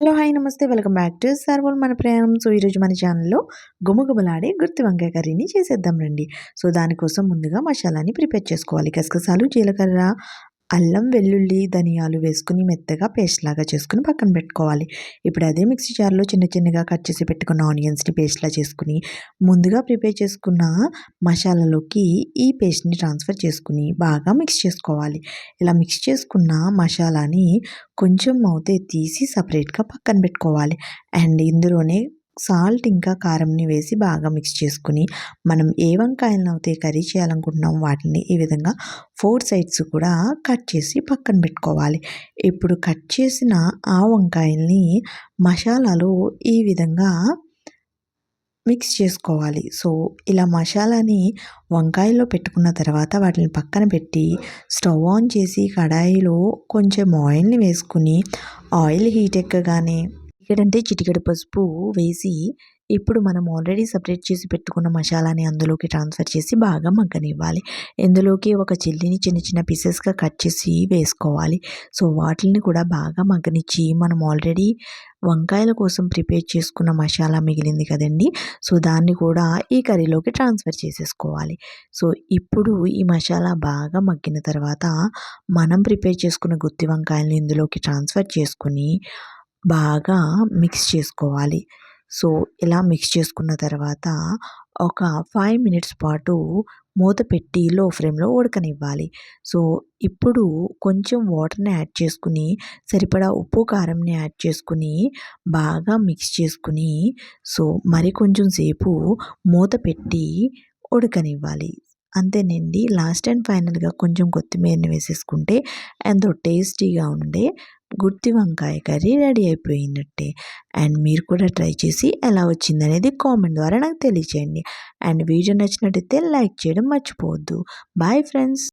Hello! Hi! నమస్తే. Welcome back to సర్వల్ మన ప్రయాణం. సో, ఈరోజు మన ఛానల్‌లో గుమగుమలాడే గుత్తి వంకాయ కర్రీని చేసేద్దాం రండి. సో, దానికోసం ముందుగా మసాలాని ప్రిపేర్ చేసుకోవాలి. గసగసాలు, జీలకర్ర, అల్లం, వెల్లుల్లి, ధనియాలు వేసుకొని మెత్తగా పేస్ట్ లాగా చేసుకొని పక్కన పెట్టుకోవాలి. ఇప్పుడు అదే మిక్సీ జార్‌లో చిన్న చిన్నగా కట్ చేసి పెట్టుకున్న ఆనియన్స్‌ని పేస్ట్‌లా చేసుకొని, ముందుగా ప్రిపేర్ చేసుకున్న మసాలాలోకి ఈ పేస్ట్‌ని ట్రాన్స్‌ఫర్ చేసుకొని బాగా మిక్స్ చేసుకోవాలి. ఇలా మిక్స్ చేసుకున్న మసాలాని కొంచెం మూత తీసి సపరేట్‌గా పక్కన పెట్టుకోవాలి. అండ్ ఇందులోనే సాల్ట్ ఇంకా కారంని వేసి బాగా మిక్స్ చేసుకొని, మనం ఏ వంకాయలనైతే కర్రీ చేయాలనుకుంటున్నామో వాటిని ఈ విధంగా 4 సైడ్స్ కూడా కట్ చేసి పక్కన పెట్టుకోవాలి. ఇప్పుడు కట్ చేసిన ఆ వంకాయల్ని మసాలాలో ఈ విధంగా మిక్స్ చేసుకోవాలి. సో, ఇలా మసాలాని వంకాయల్లో పెట్టుకున్న తర్వాత వాటిని పక్కన పెట్టి స్టవ్ ఆన్ చేసి కడాయిలో కొంచెం ఆయిల్‌ని వేసుకొని, ఆయిల్ హీట్ ఎక్కగానే చిటికెడంటే చిటికెడు పసుపు వేసి, ఇప్పుడు మనం ఆల్రెడీ సెపరేట్ చేసి పెట్టుకున్న మసాలాని అందులోకి ట్రాన్స్‌ఫర్ చేసి బాగా మగ్గనివ్వాలి. ఇందులోకి ఒక చిల్లీని చిన్న చిన్న పీసెస్‌గా కట్ చేసి వేసుకోవాలి. సో, వాటిల్ని కూడా బాగా మగ్గనిచ్చి మనం ఆల్రెడీ వంకాయల కోసం ప్రిపేర్ చేసుకున్న మసాలా మిగిలింది కదండీ! సో, దాన్ని కూడా ఈ కర్రీలోకి ట్రాన్స్‌ఫర్ చేసేసుకోవాలి. సో, ఇప్పుడు ఈ మసాలా బాగా మగ్గిన తర్వాత మనం ప్రిపేర్ చేసుకున్న గుత్తి వంకాయల్ని ఇందులోకి ట్రాన్స్‌ఫర్ చేసుకొని బాగా మిక్స్ చేసుకోవాలి. సో, ఇలా మిక్స్ చేసుకున్న తర్వాత ఒక 5 మినిట్స్ పాటు మూత పెట్టి లో ఫ్లేమ్‌లో ఉడకనివ్వాలి. సో, ఇప్పుడు కొంచెం వాటర్‌ని యాడ్ చేసుకొని, సరిపడా ఉప్పు, కారంని యాడ్ చేసుకొని, బాగా మిక్స్ చేసుకొని, సో, మరి కొంచెం సేపు మూత పెట్టి ఉడకనివ్వాలి. అంతేనండి. లాస్ట్ అండ్ ఫైనల్‌గా కొంచెం కొత్తిమీరని వేసేసుకుంటే ఎంతో టేస్టీగా ఉండే గుత్తి వంకాయ కర్రీ రెడీ అయిపోయినట్టే. అండ్ మీరు కూడా ట్రై చేసి ఎలా వచ్చిందనేది కామెంట్ ద్వారా నాకు తెలియచేయండి. అండ్ వీడియో నచ్చినట్టయితే లైక్ చేయడం మర్చిపోవద్దు. Bye friends.